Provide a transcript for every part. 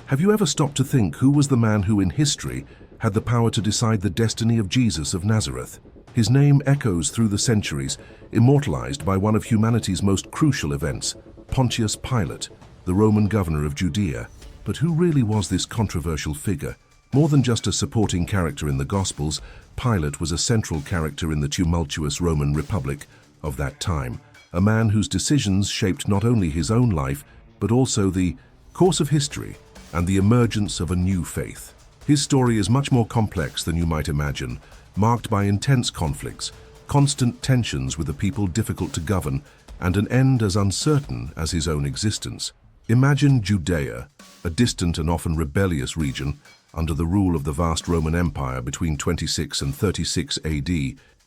Have you ever stopped to think who was the man who in history had the power to decide the destiny of Jesus of Nazareth? His name echoes through the centuries, immortalized by one of humanity's most crucial events, Pontius Pilate, the Roman governor of Judea. But who really was this controversial figure? More than just a supporting character in the Gospels, Pilate was a central character in the tumultuous Roman Republic of that time, a man whose decisions shaped not only his own life, but also the course of history and the emergence of a new faith. His story is much more complex than you might imagine, marked by intense conflicts, constant tensions with a people difficult to govern, and an end as uncertain as his own existence. Imagine Judea, a distant and often rebellious region, under the rule of the vast Roman Empire between 26 and 36 AD.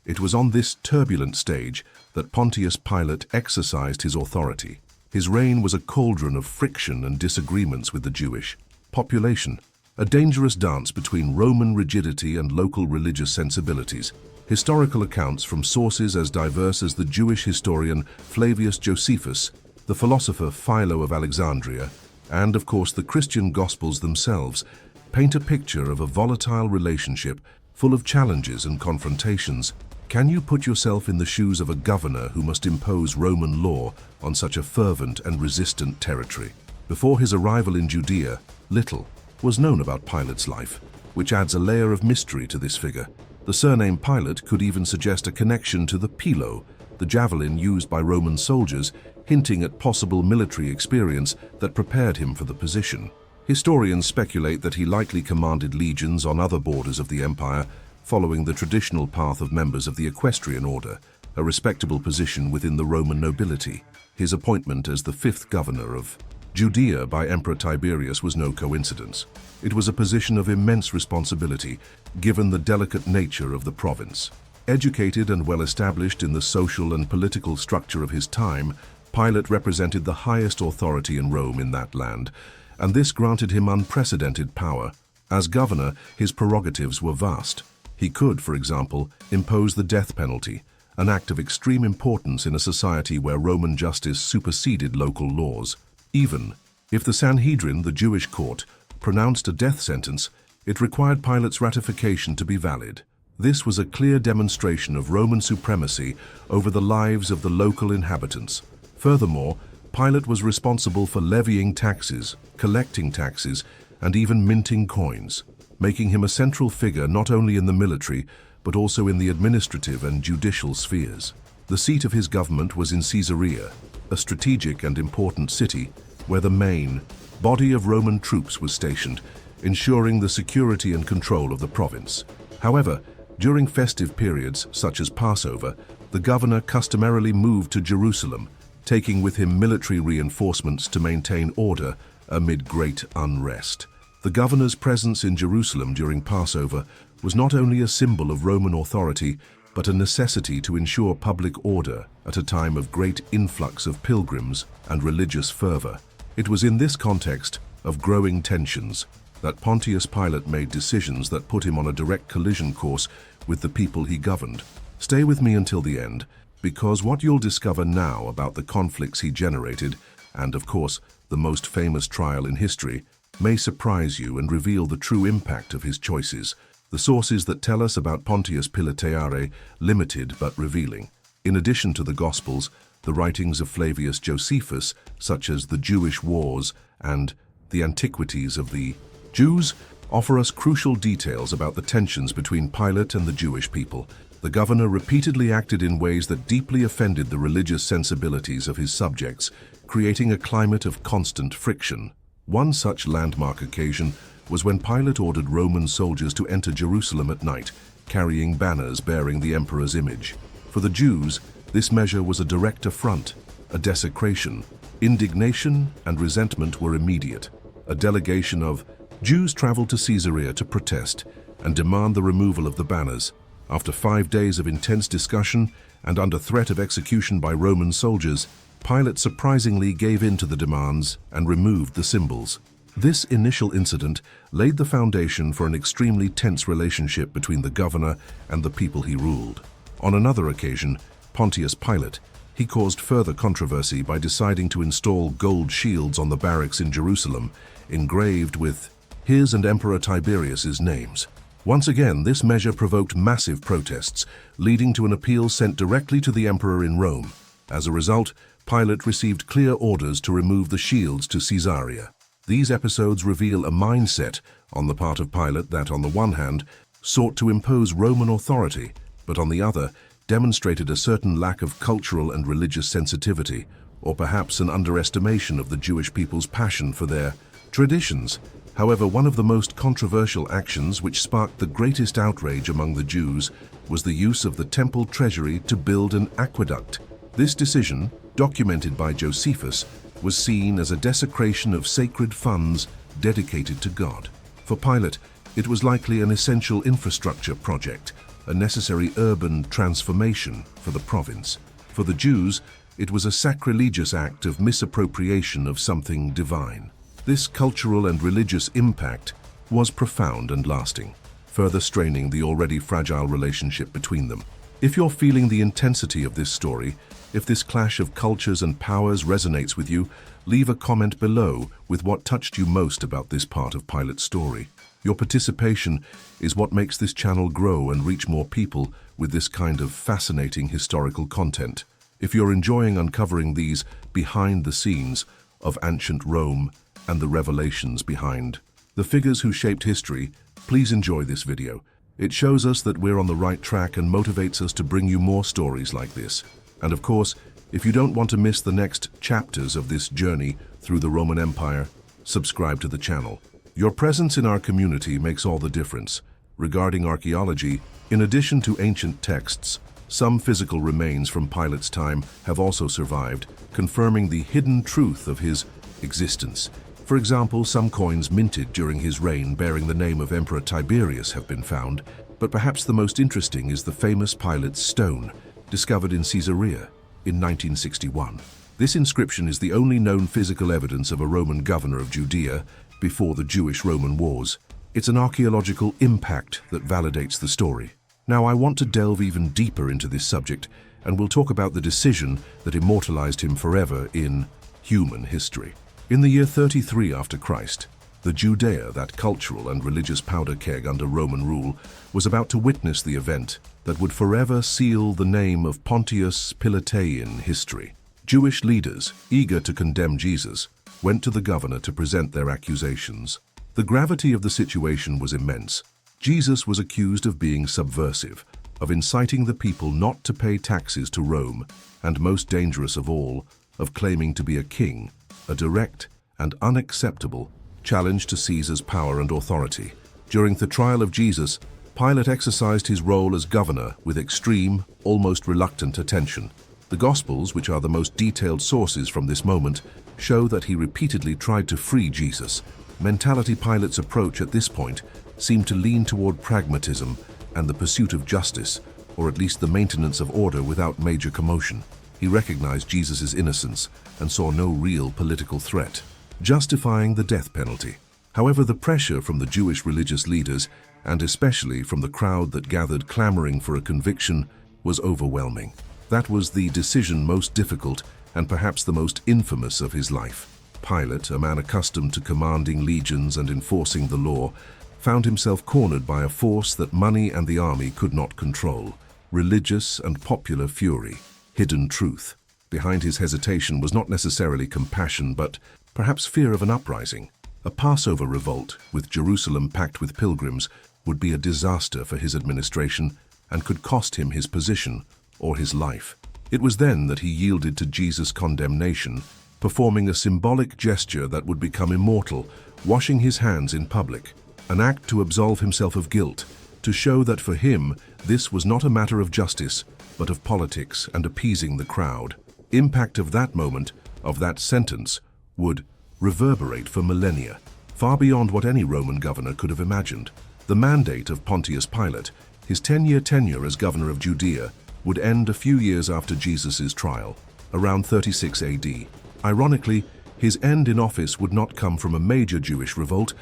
It was on this turbulent stage that Pontius Pilate exercised his authority. His reign was a cauldron of friction and disagreements with the Jewish population, a dangerous dance between Roman rigidity and local religious sensibilities. Historical accounts from sources as diverse as the Jewish historian Flavius Josephus, the philosopher Philo of Alexandria, and of course the Christian Gospels themselves, paint a picture of a volatile relationship full of challenges and confrontations. Can you put yourself in the shoes of a governor who must impose Roman law on such a fervent and resistant territory? Before his arrival in Judea, little was known about Pilate's life, which adds a layer of mystery to this figure. The surname Pilate could even suggest a connection to the pilo, the javelin used by Roman soldiers, hinting at possible military experience that prepared him for the position. Historians speculate that he likely commanded legions on other borders of the empire, following the traditional path of members of the equestrian order, a respectable position within the Roman nobility. His appointment as the fifth governor of Judea by Emperor Tiberius was no coincidence. It was a position of immense responsibility, given the delicate nature of the province. Educated and well-established in the social and political structure of his time, Pilate represented the highest authority in Rome in that land, and this granted him unprecedented power. As governor, his prerogatives were vast. He could, for example, impose the death penalty, an act of extreme importance in a society where Roman justice superseded local laws. Even if the Sanhedrin, the Jewish court, pronounced a death sentence, it required Pilate's ratification to be valid. This was a clear demonstration of Roman supremacy over the lives of the local inhabitants. Furthermore, Pilate was responsible for levying taxes, collecting taxes, and even minting coins, making him a central figure not only in the military, but also in the administrative and judicial spheres. The seat of his government was in Caesarea, a strategic and important city where the main body of Roman troops was stationed, ensuring the security and control of the province. However, during festive periods such as Passover, the governor customarily moved to Jerusalem, taking with him military reinforcements to maintain order amid great unrest. The governor's presence in Jerusalem during Passover was not only a symbol of Roman authority, but a necessity to ensure public order at a time of great influx of pilgrims and religious fervor. It was in this context of growing tensions that Pontius Pilate made decisions that put him on a direct collision course with the people he governed. Stay with me until the end, because what you'll discover now about the conflicts he generated, and of course, the most famous trial in history, may surprise you and reveal the true impact of his choices. The sources that tell us about Pontius Pilate are limited but revealing. In addition to the Gospels, the writings of Flavius Josephus, such as the Jewish Wars and the Antiquities of the Jews, offer us crucial details about the tensions between Pilate and the Jewish people. The governor repeatedly acted in ways that deeply offended the religious sensibilities of his subjects, creating a climate of constant friction. One such landmark occasion was when Pilate ordered Roman soldiers to enter Jerusalem at night, carrying banners bearing the emperor's image. For the Jews, this measure was a direct affront, a desecration. Indignation and resentment were immediate. A delegation of Jews traveled to Caesarea to protest and demand the removal of the banners. After 5 days of intense discussion and under threat of execution by Roman soldiers, Pilate surprisingly gave in to the demands and removed the symbols. This initial incident laid the foundation for an extremely tense relationship between the governor and the people he ruled. On another occasion, Pontius Pilate, he caused further controversy by deciding to install gold shields on the barracks in Jerusalem, engraved with his and Emperor Tiberius's names. Once again, this measure provoked massive protests, leading to an appeal sent directly to the emperor in Rome. As a result, Pilate received clear orders to remove the shields to Caesarea. These episodes reveal a mindset on the part of Pilate that, on the one hand, sought to impose Roman authority, but on the other, demonstrated a certain lack of cultural and religious sensitivity, or perhaps an underestimation of the Jewish people's passion for their traditions. However, one of the most controversial actions which sparked the greatest outrage among the Jews was the use of the temple treasury to build an aqueduct. This decision, documented by Josephus, was seen as a desecration of sacred funds dedicated to God. For Pilate, it was likely an essential infrastructure project, a necessary urban transformation for the province. For the Jews, it was a sacrilegious act of misappropriation of something divine. This cultural and religious impact was profound and lasting, further straining the already fragile relationship between them. If you're feeling the intensity of this story, if this clash of cultures and powers resonates with you, leave a comment below with what touched you most about this part of Pilate's story. Your participation is what makes this channel grow and reach more people with this kind of fascinating historical content. If you're enjoying uncovering these behind the scenes of ancient Rome and the revelations behind the figures who shaped history, please enjoy this video. It shows us that we're on the right track and motivates us to bring you more stories like this. And of course, if you don't want to miss the next chapters of this journey through the Roman Empire, subscribe to the channel. Your presence in our community makes all the difference. Regarding archaeology, in addition to ancient texts, some physical remains from Pilate's time have also survived, confirming the hidden truth of his existence. For example, some coins minted during his reign bearing the name of Emperor Tiberius have been found, but perhaps the most interesting is the famous Pilate's stone, discovered in Caesarea in 1961. This inscription is the only known physical evidence of a Roman governor of Judea before the Jewish-Roman wars. It's an archaeological impact that validates the story. Now, I want to delve even deeper into this subject, and we'll talk about the decision that immortalized him forever in human history. In the year 33 after Christ, the Judea, that cultural and religious powder keg under Roman rule, was about to witness the event that would forever seal the name of Pontius Pilate in history. Jewish leaders, eager to condemn Jesus, went to the governor to present their accusations. The gravity of the situation was immense. Jesus was accused of being subversive, of inciting the people not to pay taxes to Rome, and most dangerous of all, of claiming to be a king, a direct and unacceptable challenge to Caesar's power and authority. During the trial of Jesus, Pilate exercised his role as governor with extreme, almost reluctant attention. The Gospels, which are the most detailed sources from this moment, show that he repeatedly tried to free Jesus. Mentality Pilate's approach at this point seemed to lean toward pragmatism and the pursuit of justice, or at least the maintenance of order without major commotion. He recognized Jesus' innocence and saw no real political threat, justifying the death penalty. However, the pressure from the Jewish religious leaders, and especially from the crowd that gathered clamoring for a conviction, was overwhelming. That was the decision most difficult and perhaps the most infamous of his life. Pilate, a man accustomed to commanding legions and enforcing the law, found himself cornered by a force that money and the army could not control. Religious and popular fury, hidden truth. Behind his hesitation was not necessarily compassion, but perhaps fear of an uprising. A Passover revolt, with Jerusalem packed with pilgrims, would be a disaster for his administration and could cost him his position or his life. It was then that he yielded to Jesus' condemnation, performing a symbolic gesture that would become immortal, washing his hands in public, an act to absolve himself of guilt, to show that for him this was not a matter of justice, but of politics and appeasing the crowd. Impact of that moment, of that sentence, would reverberate for millennia, far beyond what any Roman governor could have imagined. The mandate of Pontius Pilate, his 10-year tenure as governor of Judea, would end a few years after Jesus' trial, around 36 AD. Ironically, his end in office would not come from a major Jewish revolt,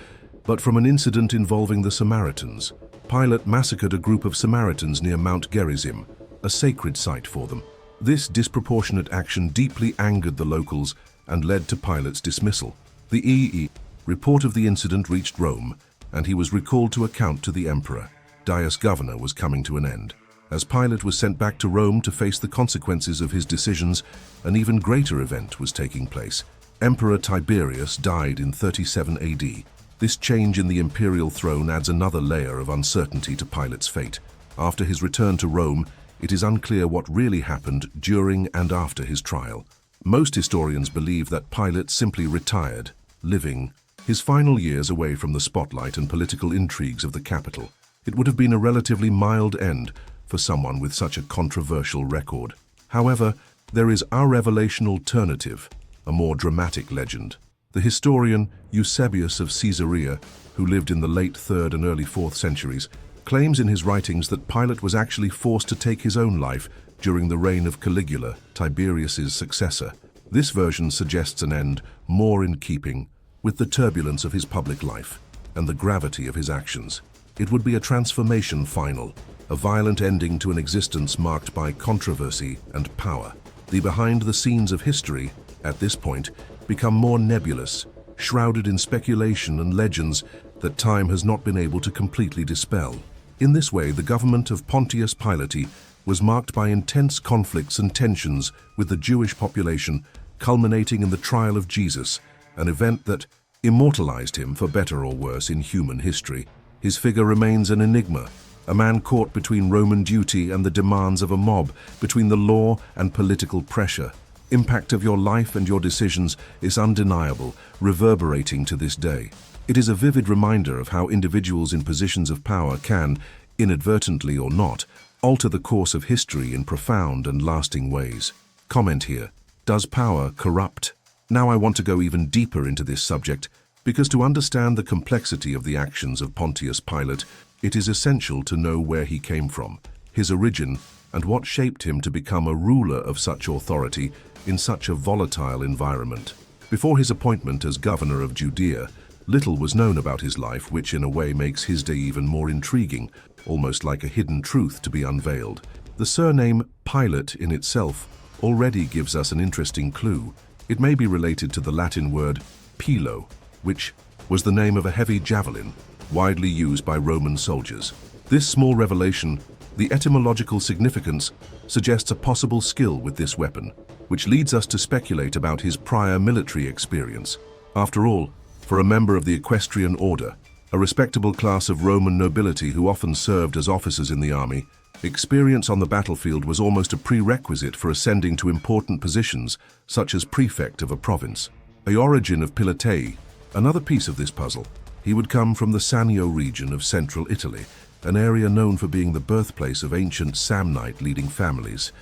but from an incident involving the Samaritans. Pilate massacred a group of Samaritans near Mount Gerizim, a sacred site for them. This disproportionate action deeply angered the locals and led to Pilate's dismissal. The report of the incident reached Rome, and he was recalled to account to the emperor. Dias Governor was coming to an end. As Pilate was sent back to Rome to face the consequences of his decisions, an even greater event was taking place. Emperor Tiberius died in 37 AD. This change in the imperial throne adds another layer of uncertainty to Pilate's fate. After his return to Rome, it is unclear what really happened during and after his trial. Most historians believe that Pilate simply retired, living his final years away from the spotlight and political intrigues of the capital. It would have been a relatively mild end for someone with such a controversial record. However, there is our revelation alternative, a more dramatic legend. The historian Eusebius of Caesarea, who lived in the late 3rd and early 4th centuries, claims in his writings that Pilate was actually forced to take his own life during the reign of Caligula, Tiberius's successor. This version suggests an end more in keeping with the turbulence of his public life and the gravity of his actions. It would be a transformation final, a violent ending to an existence marked by controversy and power. The behind-the-scenes of history, at this point, become more nebulous, shrouded in speculation and legends that time has not been able to completely dispel. In this way, the government of Pontius Pilate was marked by intense conflicts and tensions with the Jewish population, culminating in the trial of Jesus, an event that immortalized him for better or worse in human history. His figure remains an enigma, a man caught between Roman duty and the demands of a mob, between the law and political pressure. Impact of your life and your decisions is undeniable, reverberating to this day. It is a vivid reminder of how individuals in positions of power can, inadvertently or not, alter the course of history in profound and lasting ways. Comment here: does power corrupt? Now I want to go even deeper into this subject, because to understand the complexity of the actions of Pontius Pilate, it is essential to know where he came from, his origin, and what shaped him to become a ruler of such authority in such a volatile environment. Before his appointment as governor of Judea, little was known about his life, which in a way makes his day even more intriguing, almost like a hidden truth to be unveiled. The surname Pilate in itself already gives us an interesting clue. It may be related to the Latin word pilo, which was the name of a heavy javelin widely used by Roman soldiers. This small revelation, the etymological significance, suggests a possible skill with this weapon, which leads us to speculate about his prior military experience. After all, for a member of the equestrian order, a respectable class of Roman nobility who often served as officers in the army, experience on the battlefield was almost a prerequisite for ascending to important positions, such as prefect of a province. The origin of Pilate, another piece of this puzzle. He would come from the Sannio region of central Italy, an area known for being the birthplace of ancient Samnite-leading families.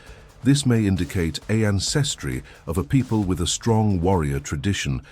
This may indicate an ancestry of a people with a strong warrior tradition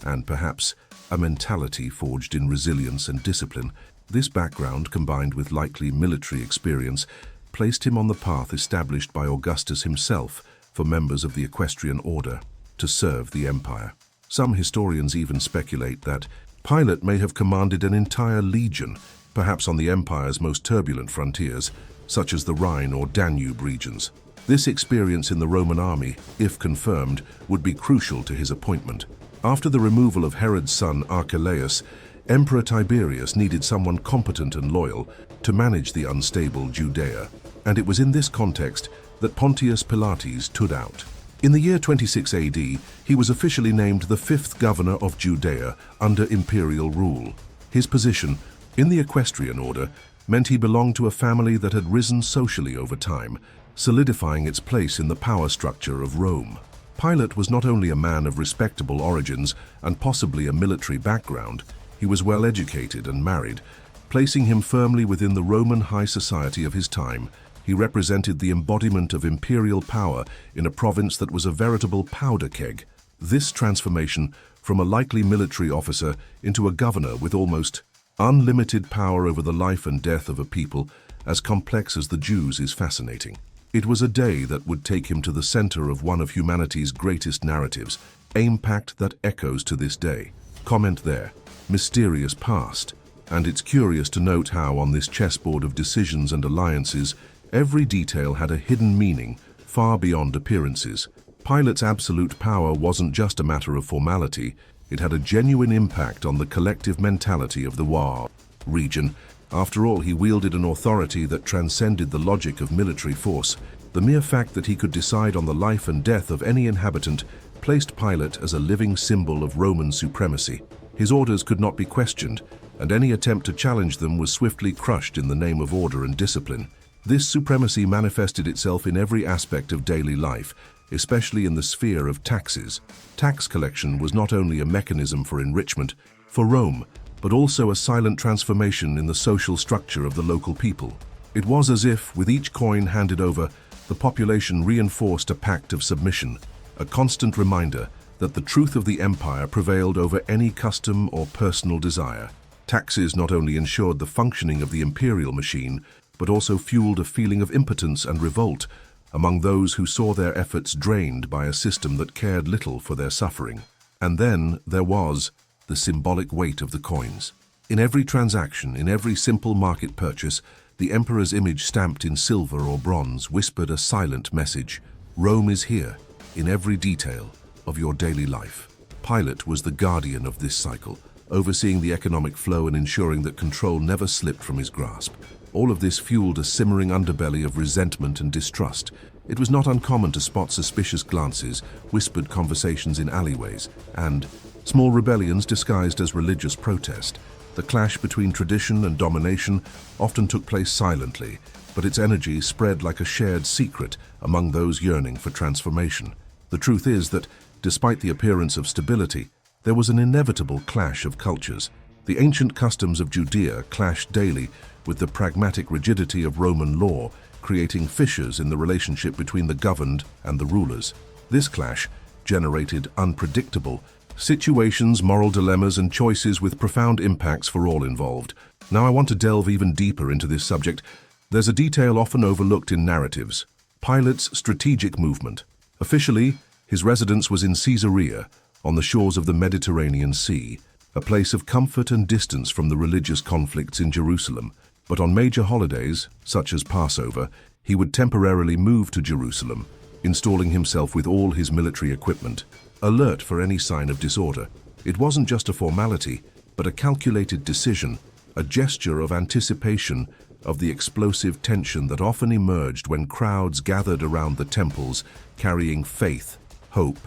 and perhaps a mentality forged in resilience and discipline. This background, combined with likely military experience, placed him on the path established by Augustus himself for members of the equestrian order to serve the empire. Some historians even speculate that Pilate may have commanded an entire legion, perhaps on the empire's most turbulent frontiers, such as the Rhine or Danube regions. This experience in the Roman army, if confirmed, would be crucial to his appointment. After the removal of Herod's son Archelaus, Emperor Tiberius needed someone competent and loyal to manage the unstable Judea, and it was in this context that Pontius Pilate stood out. In the year 26 AD, he was officially named the 5th governor of Judea under imperial rule. His position in the equestrian order meant he belonged to a family that had risen socially over time, solidifying its place in the power structure of Rome. Pilate was not only a man of respectable origins and possibly a military background, he was well educated and married, placing him firmly within the Roman high society of his time. He represented the embodiment of imperial power in a province that was a veritable powder keg. This transformation from a likely military officer into a governor with almost unlimited power over the life and death of a people as complex as the Jews is fascinating. It was a day that would take him to the center of one of humanity's greatest narratives, impact that echoes to this day. Comment there: mysterious past. And it's curious to note how on this chessboard of decisions and alliances, every detail had a hidden meaning far beyond appearances. Pilate's absolute power wasn't just a matter of formality, It had a genuine impact on the collective mentality of the War region. After all, he wielded an authority that transcended the logic of military force. The mere fact that he could decide on the life and death of any inhabitant placed Pilate as a living symbol of Roman supremacy. His orders could not be questioned, and any attempt to challenge them was swiftly crushed in the name of order and discipline. This supremacy manifested itself in every aspect of daily life, especially in the sphere of taxes. Tax collection was not only a mechanism for enrichment for Rome, but also a silent transformation in the social structure of the local people. It was as if, with each coin handed over, the population reinforced a pact of submission, a constant reminder that the truth of the empire prevailed over any custom or personal desire. Taxes not only ensured the functioning of the imperial machine, but also fueled a feeling of impotence and revolt among those who saw their efforts drained by a system that cared little for their suffering. And then there was the symbolic weight of the coins. In every transaction, in every simple market purchase, the emperor's image stamped in silver or bronze whispered a silent message. Rome is here, in every detail of your daily life. Pilate was the guardian of this cycle, overseeing the economic flow and ensuring that control never slipped from his grasp. All of this fueled a simmering underbelly of resentment and distrust. It was not uncommon to spot suspicious glances, whispered conversations in alleyways, and small rebellions disguised as religious protest. The clash between tradition and domination often took place silently, but its energy spread like a shared secret among those yearning for transformation. The truth is that, despite the appearance of stability, there was an inevitable clash of cultures. The ancient customs of Judea clashed daily with the pragmatic rigidity of Roman law, creating fissures in the relationship between the governed and the rulers. This clash generated unpredictable situations, moral dilemmas, and choices with profound impacts for all involved. Now I want to delve even deeper into this subject. There's a detail often overlooked in narratives: Pilate's strategic movement. Officially, his residence was in Caesarea, on the shores of the Mediterranean Sea, a place of comfort and distance from the religious conflicts in Jerusalem. But on major holidays, such as Passover, he would temporarily move to Jerusalem, installing himself with all his military equipment, alert for any sign of disorder. It wasn't just a formality, but a calculated decision, a gesture of anticipation of the explosive tension that often emerged when crowds gathered around the temples, carrying faith, hope,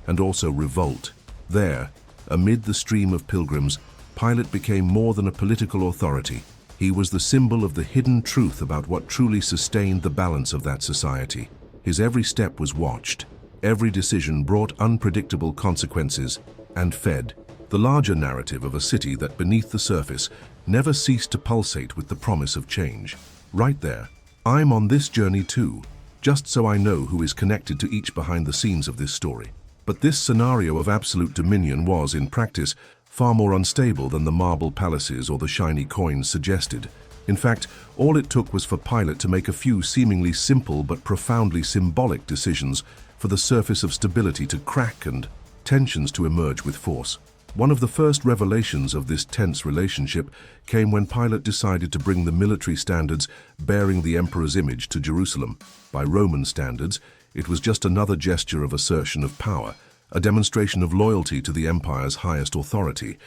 and also revolt. There, amid the stream of pilgrims, Pilate became more than a political authority. He was the symbol of the hidden truth about what truly sustained the balance of that society. His every step was watched. Every decision brought unpredictable consequences and fed the larger narrative of a city that, beneath the surface, never ceased to pulsate with the promise of change. Right there, I'm on this journey too, just so I know who is connected to each behind the scenes of this story. But this scenario of absolute dominion was, in practice, far more unstable than the marble palaces or the shiny coins suggested. In fact, all it took was for Pilate to make a few seemingly simple but profoundly symbolic decisions for the surface of stability to crack and tensions to emerge with force. One of the first revelations of this tense relationship came when Pilate decided to bring the military standards bearing the emperor's image to Jerusalem. By Roman standards, it was just another gesture of assertion of power, a demonstration of loyalty to the empire's highest authority.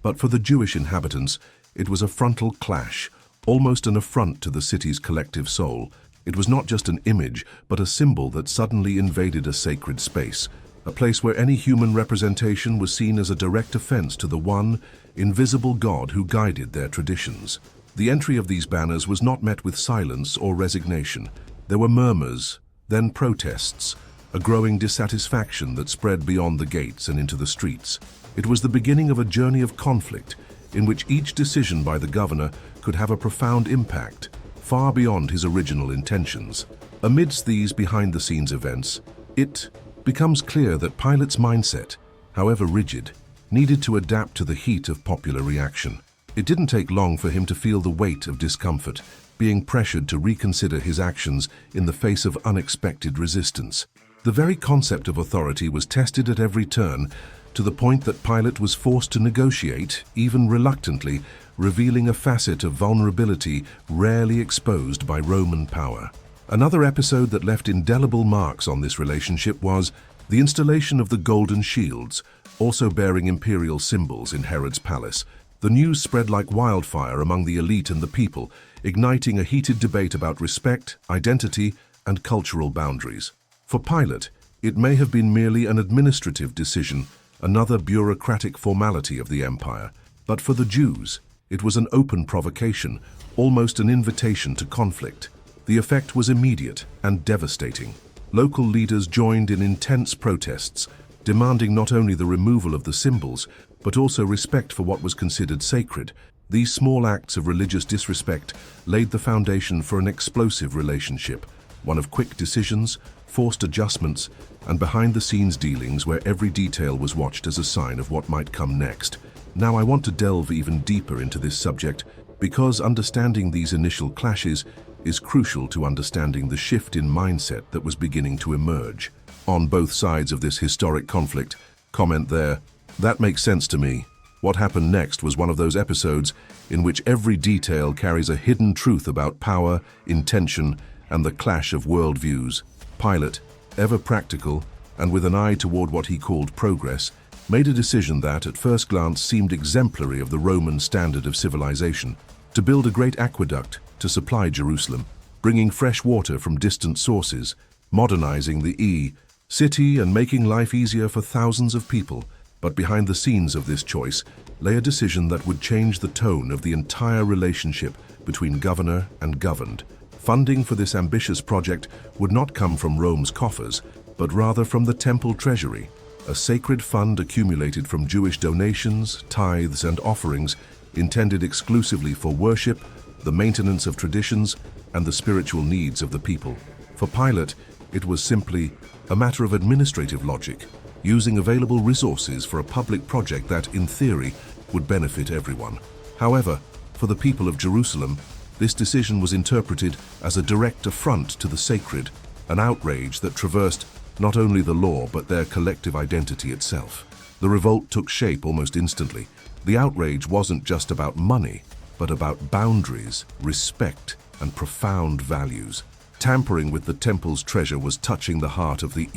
But for the Jewish inhabitants, it was a frontal clash, almost an affront to the city's collective soul. It was not just an image, but a symbol that suddenly invaded a sacred space, a place where any human representation was seen as a direct offense to the one, invisible God who guided their traditions. The entry of these banners was not met with silence or resignation. There were murmurs, then protests, a growing dissatisfaction that spread beyond the gates and into the streets. It was the beginning of a journey of conflict, in which each decision by the governor could have a profound impact, far beyond his original intentions. Amidst these behind-the-scenes events, it becomes clear that Pilate's mindset, however rigid, needed to adapt to the heat of popular reaction. It didn't take long for him to feel the weight of discomfort, being pressured to reconsider his actions in the face of unexpected resistance. The very concept of authority was tested at every turn, to the point that Pilate was forced to negotiate, even reluctantly, revealing a facet of vulnerability rarely exposed by Roman power. Another episode that left indelible marks on this relationship was the installation of the golden shields, also bearing imperial symbols in Herod's palace. The news spread like wildfire among the elite and the people, igniting a heated debate about respect, identity, and cultural boundaries. For Pilate, it may have been merely an administrative decision, another bureaucratic formality of the empire. But for the Jews, it was an open provocation, almost an invitation to conflict. The effect was immediate and devastating. Local leaders joined in intense protests, demanding not only the removal of the symbols, but also respect for what was considered sacred. These small acts of religious disrespect laid the foundation for an explosive relationship, one of quick decisions, forced adjustments, and behind-the-scenes dealings where every detail was watched as a sign of what might come next. Now I want to delve even deeper into this subject because understanding these initial clashes is crucial to understanding the shift in mindset that was beginning to emerge. On both sides of this historic conflict, comment there, "That makes sense to me." What happened next was one of those episodes in which every detail carries a hidden truth about power, intention, and the clash of worldviews. Pilate, ever practical and with an eye toward what he called progress, made a decision that, at first glance, seemed exemplary of the Roman standard of civilization: to build a great aqueduct to supply Jerusalem, bringing fresh water from distant sources, modernizing the city and making life easier for thousands of people. But behind the scenes of this choice lay a decision that would change the tone of the entire relationship between governor and governed. Funding for this ambitious project would not come from Rome's coffers, but rather from the temple treasury, a sacred fund accumulated from Jewish donations, tithes, and offerings intended exclusively for worship, the maintenance of traditions, and the spiritual needs of the people. For Pilate, it was simply a matter of administrative logic, using available resources for a public project that, in theory, would benefit everyone. However, for the people of Jerusalem, this decision was interpreted as a direct affront to the sacred, an outrage that traversed not only the law but their collective identity itself. The revolt took shape almost instantly. The outrage wasn't just about money, but about boundaries, respect, and profound values. Tampering with the temple's treasure was touching the heart of the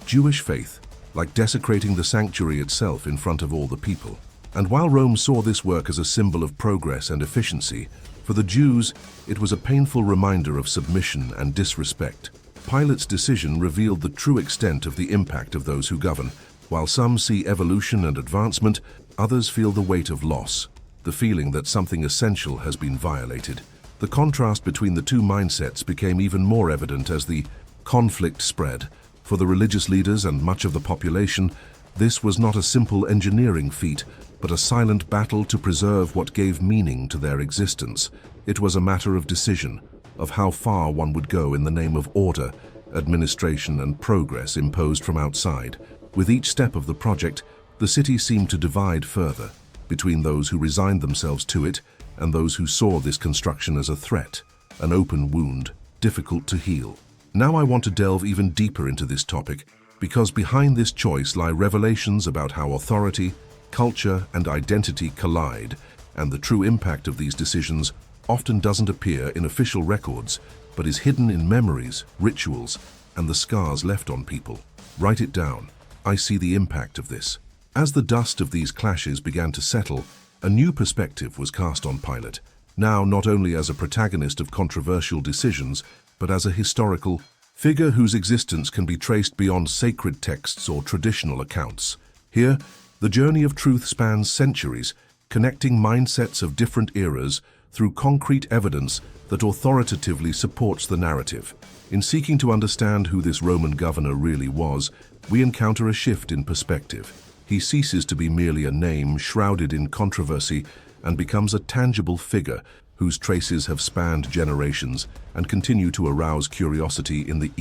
Jewish faith, like desecrating the sanctuary itself in front of all the people. And while Rome saw this work as a symbol of progress and efficiency, for the Jews, it was a painful reminder of submission and disrespect. Pilate's decision revealed the true extent of the impact of those who govern. While some see evolution and advancement, others feel the weight of loss, the feeling that something essential has been violated. The contrast between the two mindsets became even more evident as the conflict spread. For the religious leaders and much of the population, this was not a simple engineering feat, but a silent battle to preserve what gave meaning to their existence. It was a matter of decision, of how far one would go in the name of order, administration, and progress imposed from outside. With each step of the project, the city seemed to divide further, between those who resigned themselves to it and those who saw this construction as a threat, an open wound, difficult to heal. Now I want to delve even deeper into this topic, because behind this choice lie revelations about how authority, culture, and identity collide, and the true impact of these decisions often doesn't appear in official records, but is hidden in memories, rituals, and the scars left on people. Write it down. I see the impact of this. As the dust of these clashes began to settle, a new perspective was cast on Pilate, now not only as a protagonist of controversial decisions, but as a historical figure whose existence can be traced beyond sacred texts or traditional accounts. Here, the journey of truth spans centuries, connecting mindsets of different eras through concrete evidence that authoritatively supports the narrative. In seeking to understand who this Roman governor really was, we encounter a shift in perspective. He ceases to be merely a name shrouded in controversy and becomes a tangible figure whose traces have spanned generations and continue to arouse curiosity in the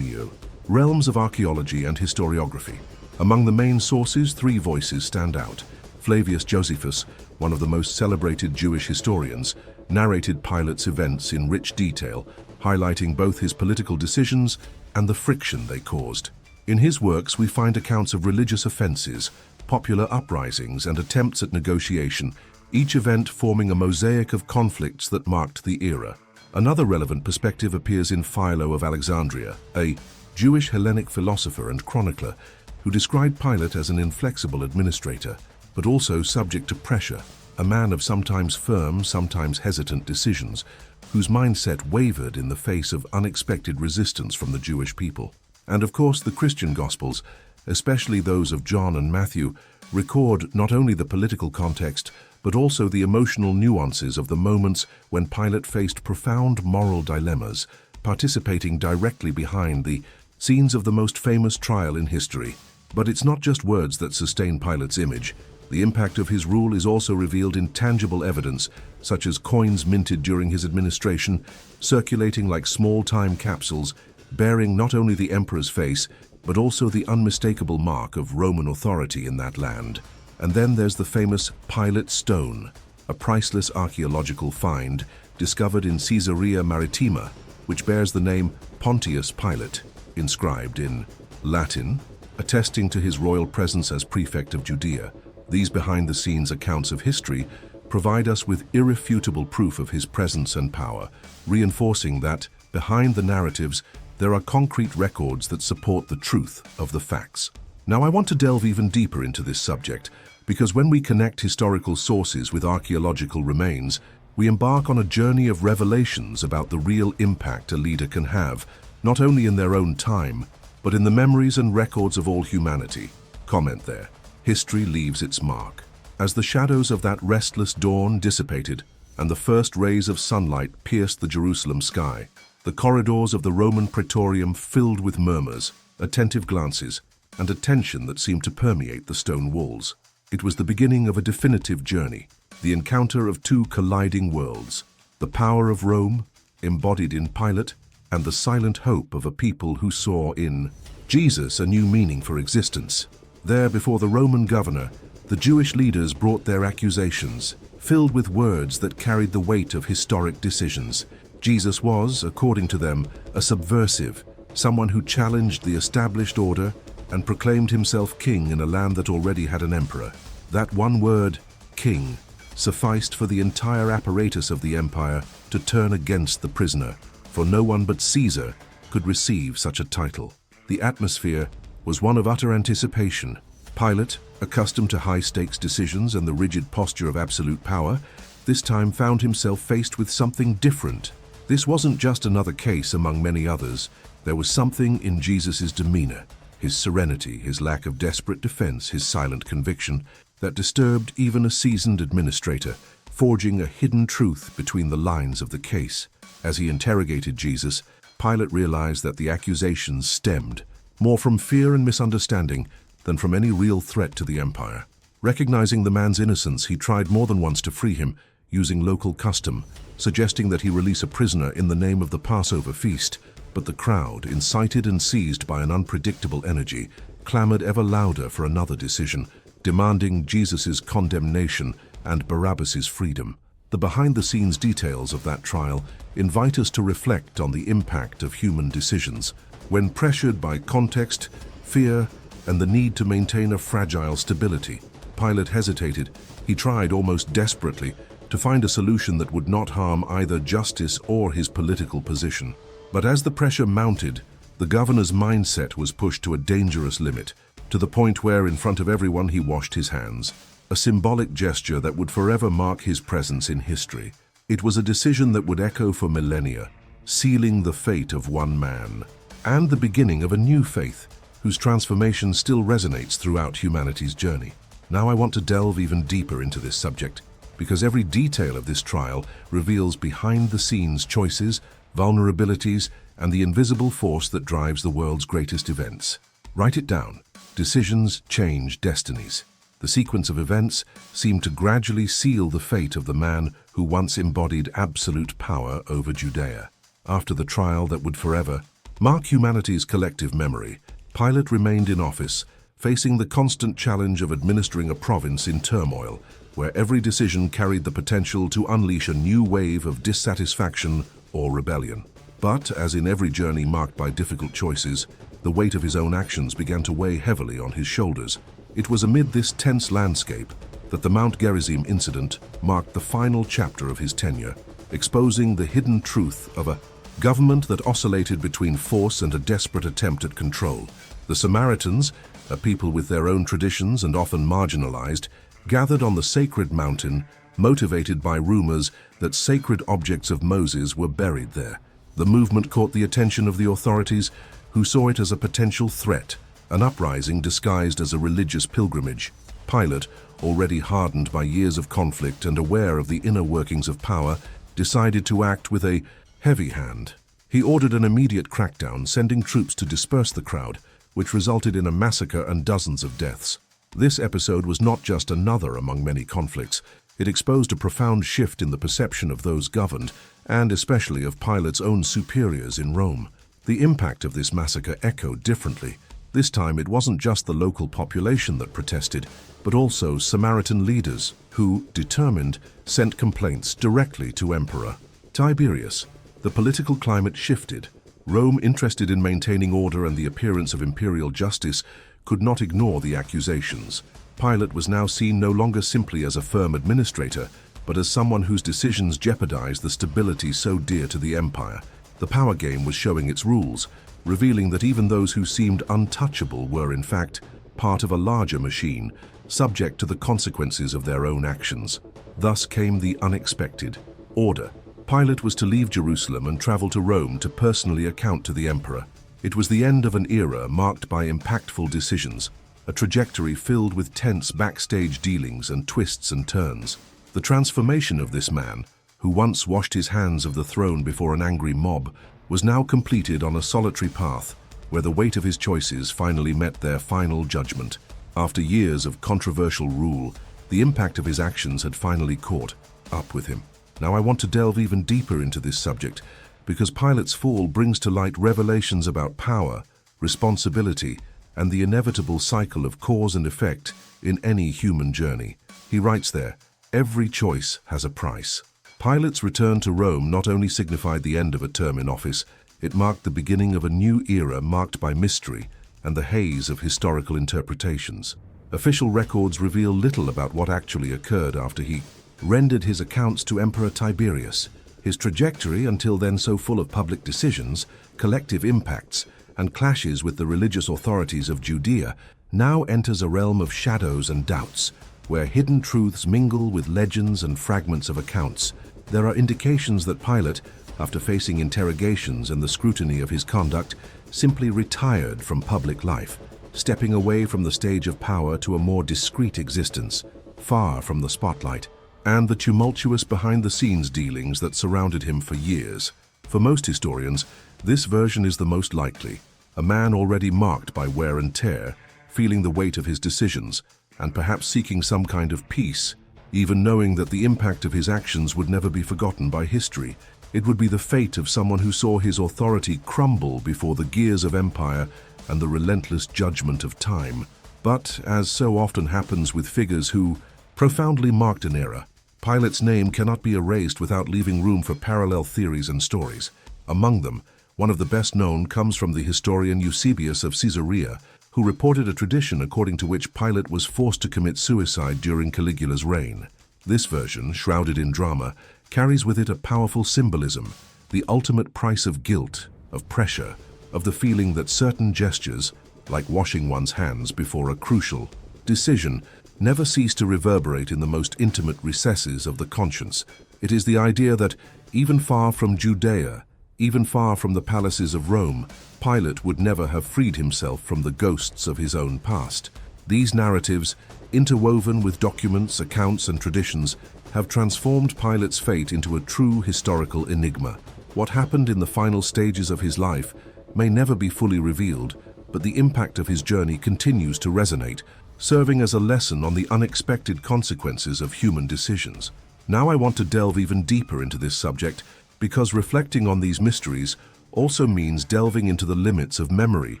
realms of archaeology and historiography. Among the main sources, three voices stand out. Flavius Josephus, one of the most celebrated Jewish historians, narrated Pilate's events in rich detail, highlighting both his political decisions and the friction they caused. In his works, we find accounts of religious offenses, popular uprisings, and attempts at negotiation, each event forming a mosaic of conflicts that marked the era. Another relevant perspective appears in Philo of Alexandria, a Jewish Hellenic philosopher and chronicler, who described Pilate as an inflexible administrator, but also subject to pressure, a man of sometimes firm, sometimes hesitant decisions, whose mindset wavered in the face of unexpected resistance from the Jewish people. And of course, the Christian Gospels, especially those of John and Matthew, record not only the political context, but also the emotional nuances of the moments when Pilate faced profound moral dilemmas, participating directly behind the scenes of the most famous trial in history. But it's not just words that sustain Pilate's image. The impact of his rule is also revealed in tangible evidence, such as coins minted during his administration, circulating like small time capsules, bearing not only the emperor's face, but also the unmistakable mark of Roman authority in that land. And then there's the famous Pilate stone, a priceless archaeological find discovered in Caesarea Maritima, which bears the name Pontius Pilate, inscribed in Latin, attesting to his royal presence as prefect of Judea. These behind-the-scenes accounts of history provide us with irrefutable proof of his presence and power, reinforcing that, behind the narratives, there are concrete records that support the truth of the facts. Now, I want to delve even deeper into this subject, because when we connect historical sources with archaeological remains, we embark on a journey of revelations about the real impact a leader can have, not only in their own time, but in the memories and records of all humanity. Comment there. History leaves its mark. As the shadows of that restless dawn dissipated and the first rays of sunlight pierced the Jerusalem sky, the corridors of the Roman Praetorium filled with murmurs, attentive glances, and a tension that seemed to permeate the stone walls. It was the beginning of a definitive journey, the encounter of two colliding worlds, the power of Rome, embodied in Pilate, and the silent hope of a people who saw in Jesus a new meaning for existence. There, before the Roman governor, the Jewish leaders brought their accusations, filled with words that carried the weight of historic decisions. Jesus was, according to them, a subversive, someone who challenged the established order and proclaimed himself king in a land that already had an emperor. That one word, king, sufficed for the entire apparatus of the empire to turn against the prisoner, for no one but Caesar could receive such a title. The atmosphere was one of utter anticipation. Pilate, accustomed to high-stakes decisions and the rigid posture of absolute power, this time found himself faced with something different. This wasn't just another case among many others. There was something in Jesus' demeanor, his serenity, his lack of desperate defense, his silent conviction, that disturbed even a seasoned administrator, forging a hidden truth between the lines of the case. As he interrogated Jesus, Pilate realized that the accusations stemmed more from fear and misunderstanding than from any real threat to the empire. Recognizing the man's innocence, he tried more than once to free him, using local custom, suggesting that he release a prisoner in the name of the Passover feast. But the crowd, incited and seized by an unpredictable energy, clamored ever louder for another decision, demanding Jesus' condemnation and Barabbas' freedom. The behind-the-scenes details of that trial invite us to reflect on the impact of human decisions. When pressured by context, fear, and the need to maintain a fragile stability, Pilate hesitated. He tried almost desperately to find a solution that would not harm either justice or his political position. But as the pressure mounted, the governor's mindset was pushed to a dangerous limit, to the point where in front of everyone he washed his hands, a symbolic gesture that would forever mark his presence in history. It was a decision that would echo for millennia, sealing the fate of one man, and the beginning of a new faith, whose transformation still resonates throughout humanity's journey. Now I want to delve even deeper into this subject, because every detail of this trial reveals behind-the-scenes choices, vulnerabilities, and the invisible force that drives the world's greatest events. Write it down. Decisions change destinies. The sequence of events seemed to gradually seal the fate of the man who once embodied absolute power over Judea. After the trial that would forever mark humanity's collective memory, Pilate remained in office, facing the constant challenge of administering a province in turmoil, where every decision carried the potential to unleash a new wave of dissatisfaction or rebellion. But, as in every journey marked by difficult choices, the weight of his own actions began to weigh heavily on his shoulders. It was amid this tense landscape that the Mount Gerizim incident marked the final chapter of his tenure, exposing the hidden truth of a government that oscillated between force and a desperate attempt at control. The Samaritans, a people with their own traditions and often marginalized, gathered on the sacred mountain, motivated by rumors that sacred objects of Moses were buried there. The movement caught the attention of the authorities, who saw it as a potential threat, an uprising disguised as a religious pilgrimage. Pilate, already hardened by years of conflict and aware of the inner workings of power, decided to act with a heavy hand. He ordered an immediate crackdown, sending troops to disperse the crowd, which resulted in a massacre and dozens of deaths. This episode was not just another among many conflicts. It exposed a profound shift in the perception of those governed, and especially of Pilate's own superiors in Rome. The impact of this massacre echoed differently. This time it wasn't just the local population that protested, but also Samaritan leaders who, determined, sent complaints directly to Emperor Tiberius. The political climate shifted. Rome, interested in maintaining order and the appearance of imperial justice, could not ignore the accusations. Pilate was now seen no longer simply as a firm administrator, but as someone whose decisions jeopardized the stability so dear to the empire. The power game was showing its rules, revealing that even those who seemed untouchable were, in fact, part of a larger machine, subject to the consequences of their own actions. Thus came the unexpected order. Pilate was to leave Jerusalem and travel to Rome to personally account to the emperor. It was the end of an era marked by impactful decisions, a trajectory filled with tense backstage dealings and twists and turns. The transformation of this man, who once washed his hands of the throne before an angry mob, was now completed on a solitary path where the weight of his choices finally met their final judgment. After years of controversial rule, the impact of his actions had finally caught up with him. Now I want to delve even deeper into this subject because Pilate's fall brings to light revelations about power, responsibility, and the inevitable cycle of cause and effect in any human journey. He writes there, "Every choice has a price." Pilate's return to Rome not only signified the end of a term in office, it marked the beginning of a new era marked by mystery and the haze of historical interpretations. Official records reveal little about what actually occurred after he rendered his accounts to Emperor Tiberius. His trajectory, until then so full of public decisions, collective impacts, and clashes with the religious authorities of Judea, now enters a realm of shadows and doubts, where hidden truths mingle with legends and fragments of accounts. There are indications that Pilate, after facing interrogations and the scrutiny of his conduct, simply retired from public life, stepping away from the stage of power to a more discreet existence, far from the spotlight, and the tumultuous behind-the-scenes dealings that surrounded him for years. For most historians, this version is the most likely. A man already marked by wear and tear, feeling the weight of his decisions, and perhaps seeking some kind of peace, even knowing that the impact of his actions would never be forgotten by history. It would be the fate of someone who saw his authority crumble before the gears of empire and the relentless judgment of time. But, as so often happens with figures who profoundly marked an era, Pilate's name cannot be erased without leaving room for parallel theories and stories. Among them, one of the best known comes from the historian Eusebius of Caesarea, who reported a tradition according to which Pilate was forced to commit suicide during Caligula's reign. This version, shrouded in drama, carries with it a powerful symbolism, the ultimate price of guilt, of pressure, of the feeling that certain gestures, like washing one's hands before a crucial decision, never cease to reverberate in the most intimate recesses of the conscience. It is the idea that, even far from Judea, even far from the palaces of Rome, Pilate would never have freed himself from the ghosts of his own past. These narratives, interwoven with documents, accounts, and traditions, have transformed Pilate's fate into a true historical enigma. What happened in the final stages of his life may never be fully revealed, but the impact of his journey continues to resonate, serving as a lesson on the unexpected consequences of human decisions. Now I want to delve even deeper into this subject, because reflecting on these mysteries also means delving into the limits of memory,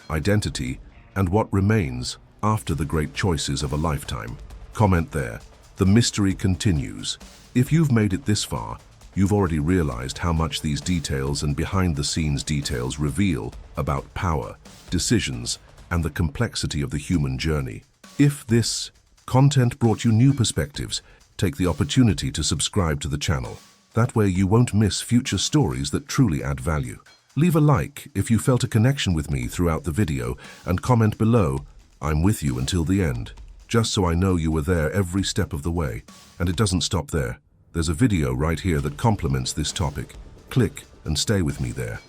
identity, and what remains after the great choices of a lifetime. Comment there. The mystery continues. If you've made it this far, you've already realized how much these details and behind-the-scenes details reveal about power, decisions, and the complexity of the human journey. If this content brought you new perspectives, take the opportunity to subscribe to the channel. That way you won't miss future stories that truly add value. Leave a like if you felt a connection with me throughout the video and comment below I'm with you until the end, just so I know you were there every step of the way. And it doesn't stop there. There's a video right here that complements this topic. Click and stay with me there.